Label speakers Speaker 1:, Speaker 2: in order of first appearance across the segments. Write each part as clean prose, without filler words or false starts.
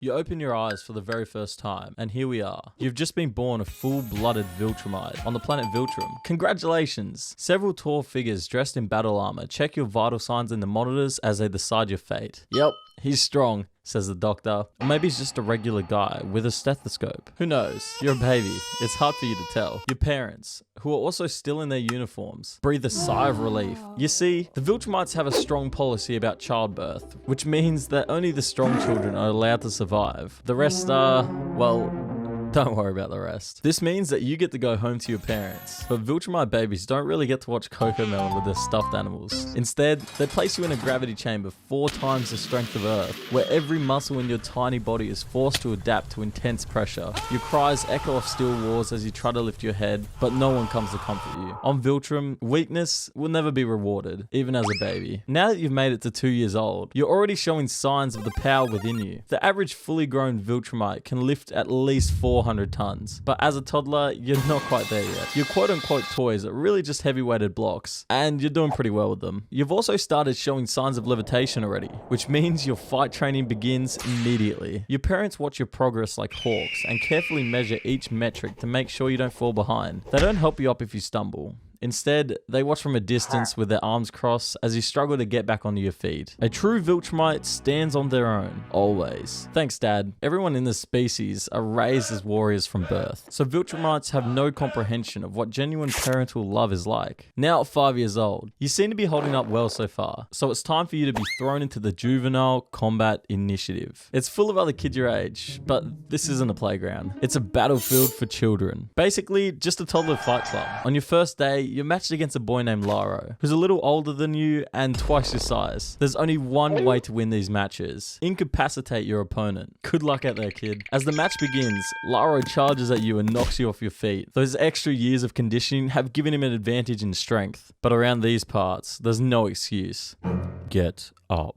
Speaker 1: You open your eyes for the very first time, and here we are. You've just been born a full-blooded Viltrumite on the planet Viltrum. Congratulations! Several tall figures dressed in battle armor check your vital signs in the monitors as they decide your fate. Yep, he's strong, says the doctor. Or maybe he's just a regular guy with a stethoscope. Who knows? You're a baby. It's hard for you to tell. Your parents, who are also still in their uniforms, breathe a sigh of relief. You see, the Viltrumites have a strong policy about childbirth, which means that only the strong children are allowed to survive. The rest are, well, don't worry about the rest. This means that you get to go home to your parents, but Viltrumite babies don't really get to watch Cocomelon with their stuffed animals. Instead, they place you in a gravity chamber 4 times the strength of Earth, where every muscle in your tiny body is forced to adapt to intense pressure. Your cries echo off steel walls as you try to lift your head, but no one comes to comfort you. On Viltrum, weakness will never be rewarded, even as a baby. Now that you've made it to 2 years old, you're already showing signs of the power within you. The average fully grown Viltrumite can lift at least 400 tons, but as a toddler, you're not quite there yet. Your quote-unquote toys are really just heavy-weighted blocks, and you're doing pretty well with them. You've also started showing signs of levitation already, which means your fight training begins immediately. Your parents watch your progress like hawks and carefully measure each metric to make sure you don't fall behind. They don't help you up if you stumble. Instead, they watch from a distance with their arms crossed as you struggle to get back onto your feet. A true Viltrumite stands on their own, always. Thanks, Dad. Everyone in this species are raised as warriors from birth, so Viltrumites have no comprehension of what genuine parental love is like. Now at 5 years old, you seem to be holding up well so far, so it's time for you to be thrown into the Juvenile Combat Initiative. It's full of other kids your age, but this isn't a playground. It's a battlefield for children. Basically, just a toddler fight club. On your first day, you're matched against a boy named Laro, who's a little older than you and twice your size. There's only one way to win these matches: incapacitate your opponent. Good luck out there, kid. As the match begins, Laro charges at you and knocks you off your feet. Those extra years of conditioning have given him an advantage in strength, but around these parts, there's no excuse. Get up.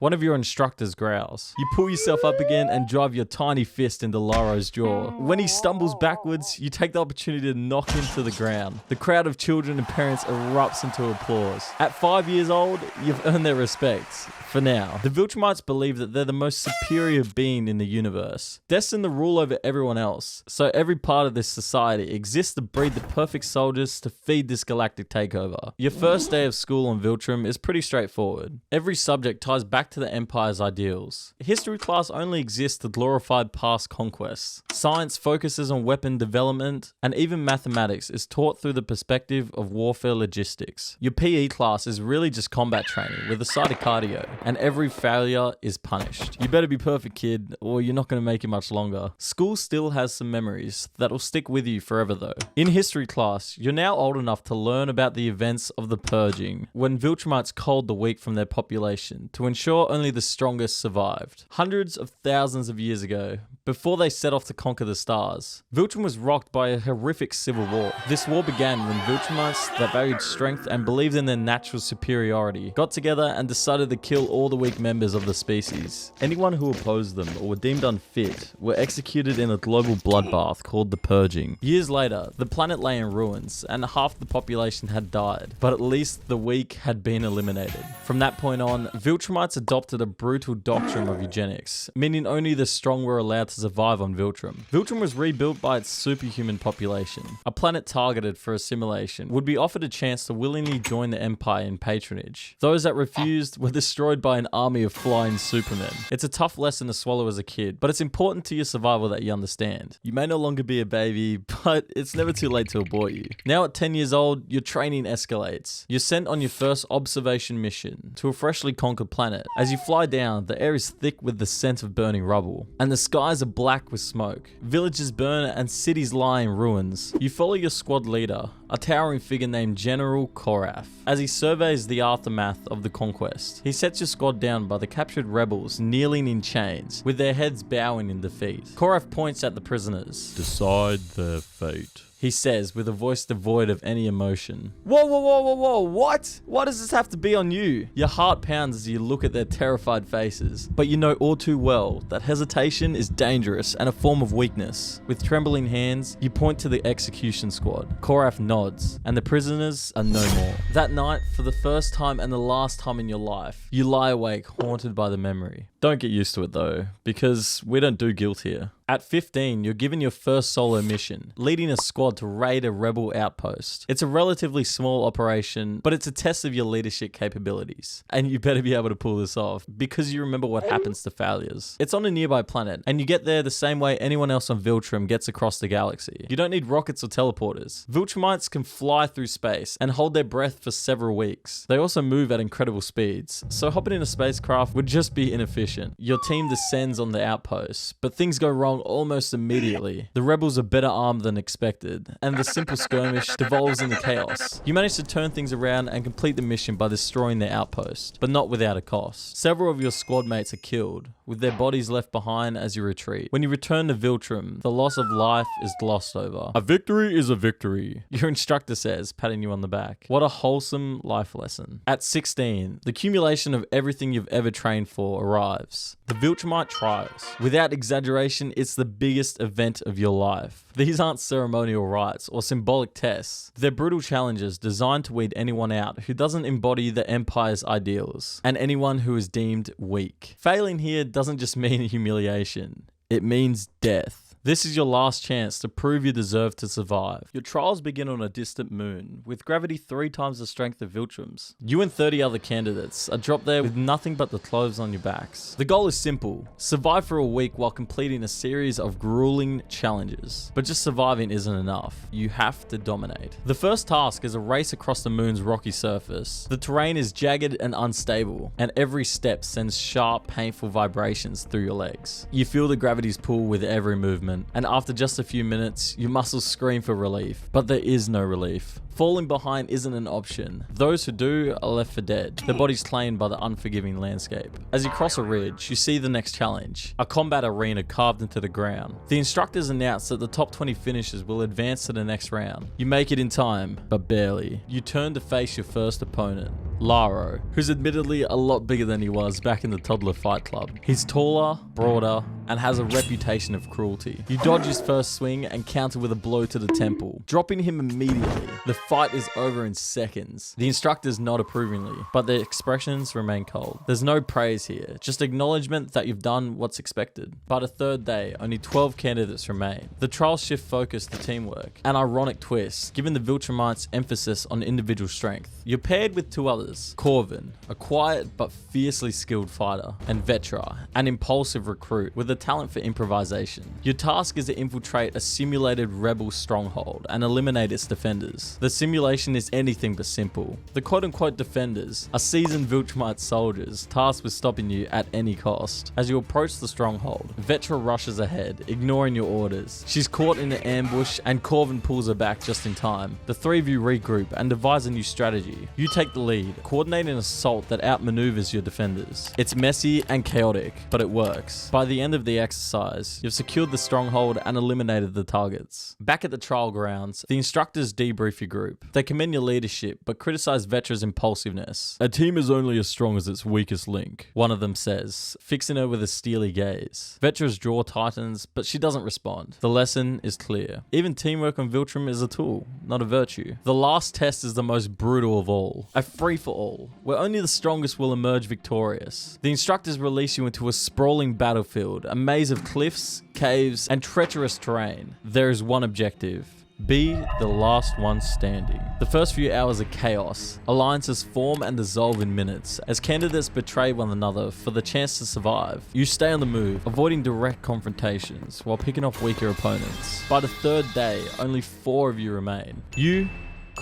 Speaker 1: One of your instructors growls. You pull yourself up again and drive your tiny fist into Laro's jaw. When he stumbles backwards, you take the opportunity to knock him to the ground. The crowd of children and parents erupts into applause. At 5 years old, you've earned their respect. For now, the Viltrumites believe that they're the most superior being in the universe, destined to rule over everyone else. So every part of this society exists to breed the perfect soldiers to feed this galactic takeover. Your first day of school on Viltrum is pretty straightforward. Every subject ties back to the Empire's ideals. History class only exists to glorify past conquests. Science focuses on weapon development, and even mathematics is taught through the perspective of warfare logistics. Your PE class is really just combat training with a side of cardio, and every failure is punished. You better be perfect, kid, or you're not going to make it much longer. School still has some memories that'll stick with you forever though. In history class, you're now old enough to learn about the events of the Purging, when Viltrumites culled the weak from their population to ensure only the strongest survived. Hundreds of thousands of years ago, before they set off to conquer the stars, Viltrum was rocked by a horrific civil war. This war began when Viltrumites that valued strength and believed in their natural superiority got together and decided to kill all the weak members of the species. Anyone who opposed them or were deemed unfit were executed in a global bloodbath called the Purging. Years later, the planet lay in ruins and half the population had died, but at least the weak had been eliminated. From that point on, Viltrumites adopted a brutal doctrine of eugenics, meaning only the strong were allowed to survive on Viltrum. Viltrum was rebuilt by its superhuman population. A planet targeted for assimilation would be offered a chance to willingly join the Empire in patronage. Those that refused were destroyed by an army of flying supermen. It's a tough lesson to swallow as a kid, but it's important to your survival that you understand. You may no longer be a baby, but it's never too late to abort you. Now at 10 years old, your training escalates. You're sent on your first observation mission to a freshly conquered planet. As you fly down, the air is thick with the scent of burning rubble, and the skies are black with smoke. Villages burn and cities lie in ruins. You follow your squad leader, a towering figure named General Korath, as he surveys the aftermath of the conquest. He sets your squad down by the captured rebels kneeling in chains, with their heads bowing in defeat. Korath points at the prisoners.
Speaker 2: Decide their fate.
Speaker 1: he says with a voice devoid of any emotion. Whoa, whoa, whoa, whoa, whoa, what? Why does this have to be on you? Your heart pounds as you look at their terrified faces, but you know all too well that hesitation is dangerous and a form of weakness. With trembling hands, you point to the execution squad. Korath nods, and the prisoners are no more. That night, for the first time and the last time in your life, you lie awake, haunted by the memory. Don't get used to it though, because we don't do guilt here. At 15, you're given your first solo mission, leading a squad to raid a rebel outpost. It's a relatively small operation, but it's a test of your leadership capabilities. And you better be able to pull this off, because you remember what happens to failures. It's on a nearby planet, and you get there the same way anyone else on Viltrum gets across the galaxy. You don't need rockets or teleporters. Viltrumites can fly through space and hold their breath for several weeks. They also move at incredible speeds, so hopping in a spacecraft would just be inefficient. Your team descends on the outpost, but things go wrong almost immediately. The rebels are better armed than expected, and the simple skirmish devolves into chaos. You manage to turn things around and complete the mission by destroying their outpost, but not without a cost. Several of your squad mates are killed, with their bodies left behind as you retreat. When you return to Viltrum, the loss of life is glossed over. A victory is a victory, your instructor says, patting you on the back. What a wholesome life lesson. At 16, the accumulation of everything you've ever trained for arrives. The Viltrumite Trials. Without exaggeration, it's the biggest event of your life. These aren't ceremonial rites or symbolic tests. They're brutal challenges designed to weed anyone out who doesn't embody the Empire's ideals, and anyone who is deemed weak. Failing here doesn't just mean humiliation. It means death. This is your last chance to prove you deserve to survive. Your trials begin on a distant moon, with gravity 3 times the strength of Viltrum's. You and 30 other candidates are dropped there with nothing but the clothes on your backs. The goal is simple: survive for a week while completing a series of grueling challenges. But just surviving isn't enough. You have to dominate. The first task is a race across the moon's rocky surface. The terrain is jagged and unstable, and every step sends sharp, painful vibrations through your legs. You feel the gravity's pull with every movement, and after just a few minutes, your muscles scream for relief, but there is no relief. Falling behind isn't an option. Those who do are left for dead, their bodies claimed by the unforgiving landscape. As you cross a ridge, you see the next challenge, a combat arena carved into the ground. The instructors announce that the top 20 finishers will advance to the next round. You make it in time, but barely. You turn to face your first opponent, Laro, who's admittedly a lot bigger than he was back in the toddler fight club. He's taller, broader, and has a reputation of cruelty. You dodge his first swing and counter with a blow to the temple, dropping him immediately. The fight is over in seconds. The instructors nod approvingly, but their expressions remain cold. There's no praise here, just acknowledgement that you've done what's expected. By the third day, only 12 candidates remain. The trials shift focus to teamwork, an ironic twist, given the Viltrumites' emphasis on individual strength. You're paired with 2 others, Corvin, a quiet but fiercely skilled fighter, and Vetra, an impulsive recruit with a talent for improvisation. Your task is to infiltrate a simulated rebel stronghold and eliminate its defenders. The simulation is anything but simple. The quote-unquote defenders are seasoned Viltrumite soldiers tasked with stopping you at any cost. As you approach the stronghold, Vetra rushes ahead, ignoring your orders. She's caught in an ambush and Corvin pulls her back just in time. The 3 of you regroup and devise a new strategy. You take the lead, coordinate an assault that outmaneuvers your defenders. It's messy and chaotic, but it works. By the end of the exercise, you've secured the stronghold and eliminated the targets. Back at the trial grounds, the instructors debrief your group. They commend your leadership, but criticize Vetra's impulsiveness. A team is only as strong as its weakest link, one of them says, fixing her with a steely gaze. Vetra's jaw tightens, but she doesn't respond. The lesson is clear. Even teamwork on Viltrum is a tool, not a virtue. The last test is the most brutal of all. A free-for-all, where only the strongest will emerge victorious. The instructors release you into a sprawling battlefield, a maze of cliffs, caves, and treacherous terrain. There is one objective: be the last one standing. The first few hours are chaos. Alliances form and dissolve in minutes as candidates betray one another for the chance to survive. You stay on the move, avoiding direct confrontations while picking off weaker opponents. By the third day, only 4 of you remain. You,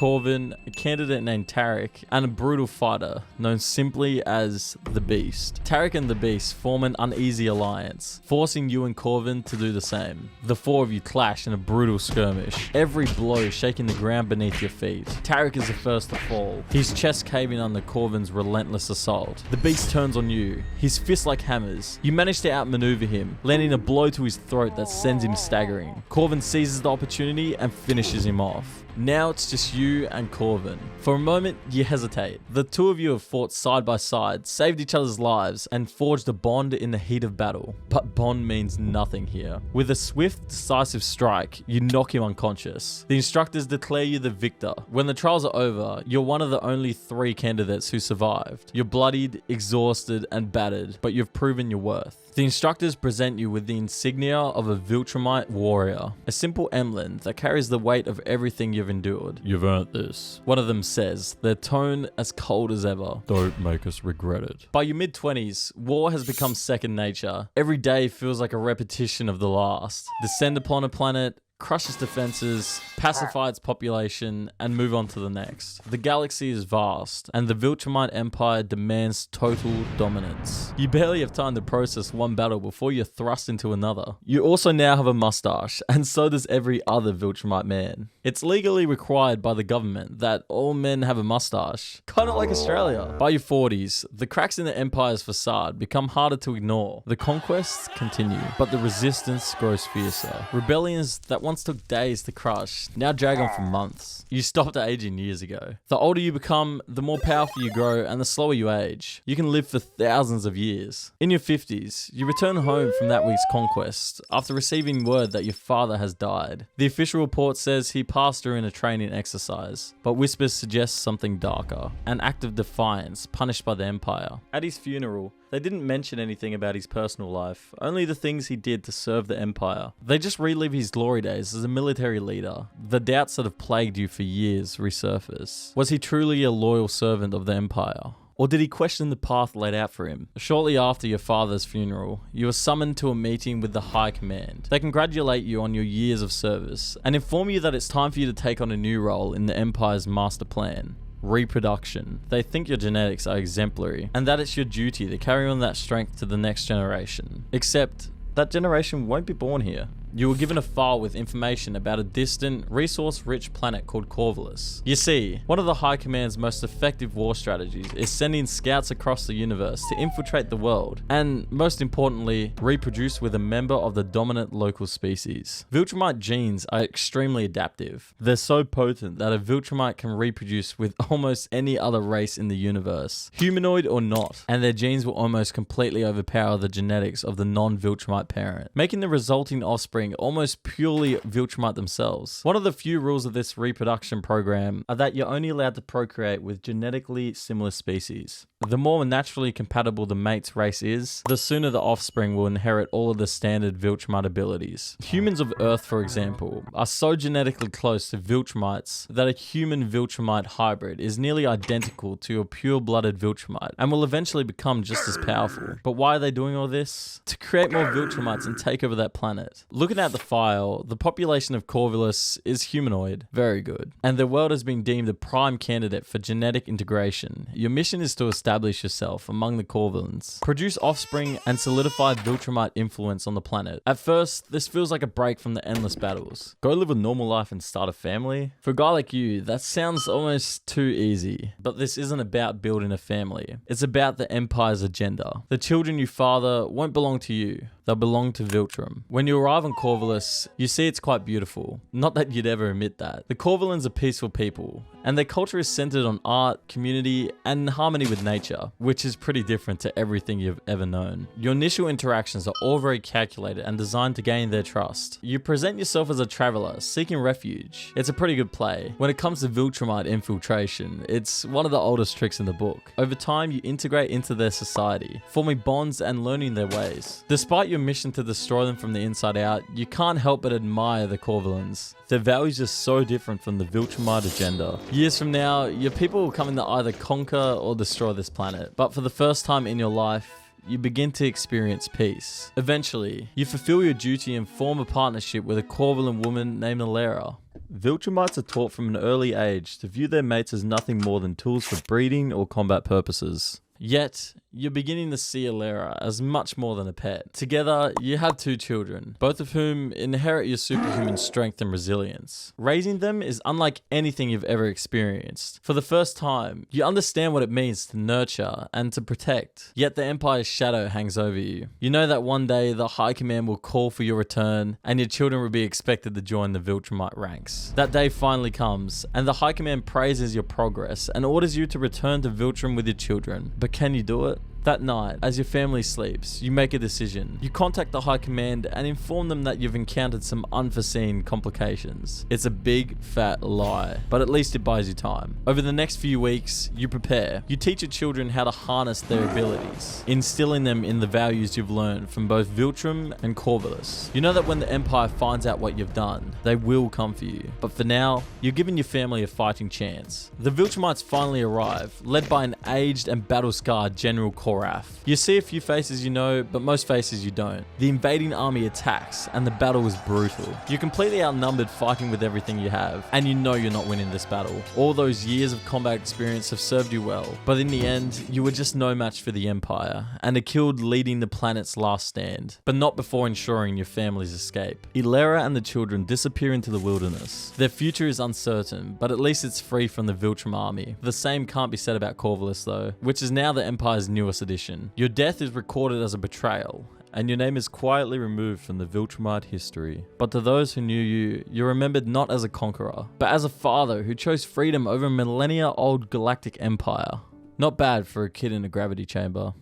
Speaker 1: Corvin, a candidate named Tarek, and a brutal fighter known simply as the Beast. Tarek and the Beast form an uneasy alliance, forcing you and Corvin to do the same. The four of you clash in a brutal skirmish, every blow shaking the ground beneath your feet. Tarek is the first to fall, his chest caving under Corvin's relentless assault. The Beast turns on you, his fists like hammers. You manage to outmaneuver him, landing a blow to his throat that sends him staggering. Corvin seizes the opportunity and finishes him off. Now it's just you and Corvin. For a moment, you hesitate. The two of you have fought side by side, saved each other's lives, and forged a bond in the heat of battle. But bond means nothing here. With a swift, decisive strike, you knock him unconscious. The instructors declare you the victor. When the trials are over, you're one of the only 3 candidates who survived. You're bloodied, exhausted, and battered, but you've proven your worth. The instructors present you with the insignia of a Viltrumite warrior, a simple emblem that carries the weight of everything you've endured. You've earned this, one of them says, their tone as cold as ever. Don't make us regret it. By your mid-20s, war has become second nature. Every day feels like a repetition of the last. Descend upon a planet, crush its defenses, pacify its population, and move on to the next. The galaxy is vast, and the Viltrumite Empire demands total dominance. You barely have time to process one battle before you're thrust into another. You also now have a mustache, and so does every other Viltrumite man. It's legally required by the government that all men have a mustache, kind of like Australia. By your 40s, the cracks in the Empire's facade become harder to ignore. The conquests continue, but the resistance grows fiercer. Rebellions that once took days to crush now drag on for months. You stopped aging years ago. The older you become, the more powerful you grow, and the slower you age. You can live for thousands of years. In your 50s, you return home from that week's conquest after receiving word that your father has died. The official report says he passed during a training exercise, but whispers suggest something darker, an act of defiance punished by the Empire. At his funeral, they didn't mention anything about his personal life, only the things he did to serve the Empire. They just relive his glory days as a military leader. The doubts that have plagued you for years resurface. Was he truly a loyal servant of the Empire? Or did he question the path laid out for him? Shortly after your father's funeral, you are summoned to a meeting with the High Command. They congratulate you on your years of service and inform you that it's time for you to take on a new role in the Empire's master plan. Reproduction. They think your genetics are exemplary and that it's your duty to carry on that strength to the next generation. Except that generation won't be born here. You were given a file with information about a distant, resource-rich planet called Corvus. You see, one of the High Command's most effective war strategies is sending scouts across the universe to infiltrate the world, and most importantly, reproduce with a member of the dominant local species. Viltrumite genes are extremely adaptive. They're so potent that a Viltrumite can reproduce with almost any other race in the universe, humanoid or not, and their genes will almost completely overpower the genetics of the non-Viltrumite parent, making the resulting offspring almost purely Viltrumite themselves. One of the few rules of this reproduction program are that you're only allowed to procreate with genetically similar species. The more naturally compatible the mate's race is, the sooner the offspring will inherit all of the standard Viltrumite abilities. Humans of Earth, for example, are so genetically close to Viltrumites that a human Viltrumite hybrid is nearly identical to a pure-blooded Viltrumite and will eventually become just as powerful. But why are they doing all this? To create more Viltrumites and take over that planet. Looking at the file, the population of Corvus is humanoid. Very good. And the world has been deemed a prime candidate for genetic integration. Your mission is to establish yourself among the Corvans, produce offspring, and solidify Viltrumite influence on the planet. At first, this feels like a break from the endless battles. Go live a normal life and start a family? For a guy like you, that sounds almost too easy. But this isn't about building a family. It's about the Empire's agenda. The children you father won't belong to you. They'll belong to Viltrum. When you arrive on Corvus, you see it's quite beautiful. Not that you'd ever admit that. The Corvulans are peaceful people, and their culture is centered on art, community, and harmony with nature, which is pretty different to everything you've ever known. Your initial interactions are all very calculated and designed to gain their trust. You present yourself as a traveler, seeking refuge. It's a pretty good play. When it comes to Viltrumite infiltration, it's one of the oldest tricks in the book. Over time, you integrate into their society, forming bonds and learning their ways. Despite your mission to destroy them from the inside out, you can't help but admire the Corvulans. Their values are so different from the Viltrumite agenda. Years from now, your people will come in to either conquer or destroy this planet. But for the first time in your life, you begin to experience peace. Eventually, you fulfill your duty and form a partnership with a Corvulan woman named Alera. Viltrumites are taught from an early age to view their mates as nothing more than tools for breeding or combat purposes. Yet, you're beginning to see Ilera as much more than a pet. Together, you have 2 children, both of whom inherit your superhuman strength and resilience. Raising them is unlike anything you've ever experienced. For the first time, you understand what it means to nurture and to protect. Yet the Empire's shadow hangs over you. You know that one day the High Command will call for your return, and your children will be expected to join the Viltrumite ranks. That day finally comes, and the High Command praises your progress and orders you to return to Viltrum with your children. But can you do it? That night, as your family sleeps, you make a decision. You contact the High Command and inform them that you've encountered some unforeseen complications. It's a big, fat lie, but at least it buys you time. Over the next few weeks, you prepare. You teach your children how to harness their abilities, instilling them in the values you've learned from both Viltrum and Corvus. You know that when the Empire finds out what you've done, they will come for you. But for now, you're giving your family a fighting chance. The Viltrumites finally arrive, led by an aged and battle-scarred General Corvus. You see a few faces you know, but most faces you don't. The invading army attacks, and the battle is brutal. You're completely outnumbered fighting with everything you have, and you know you're not winning this battle. All those years of combat experience have served you well, but in the end, you were just no match for the Empire, and are killed leading the planet's last stand, but not before ensuring your family's escape. Ilera and the children disappear into the wilderness. Their future is uncertain, but at least it's free from the Viltrum army. The same can't be said about Corvus though, which is now the Empire's newest edition. Your death is recorded as a betrayal, and your name is quietly removed from the Viltrumite history. But to those who knew you, you're remembered not as a conqueror, but as a father who chose freedom over a millennia-old galactic empire. Not bad for a kid in a gravity chamber.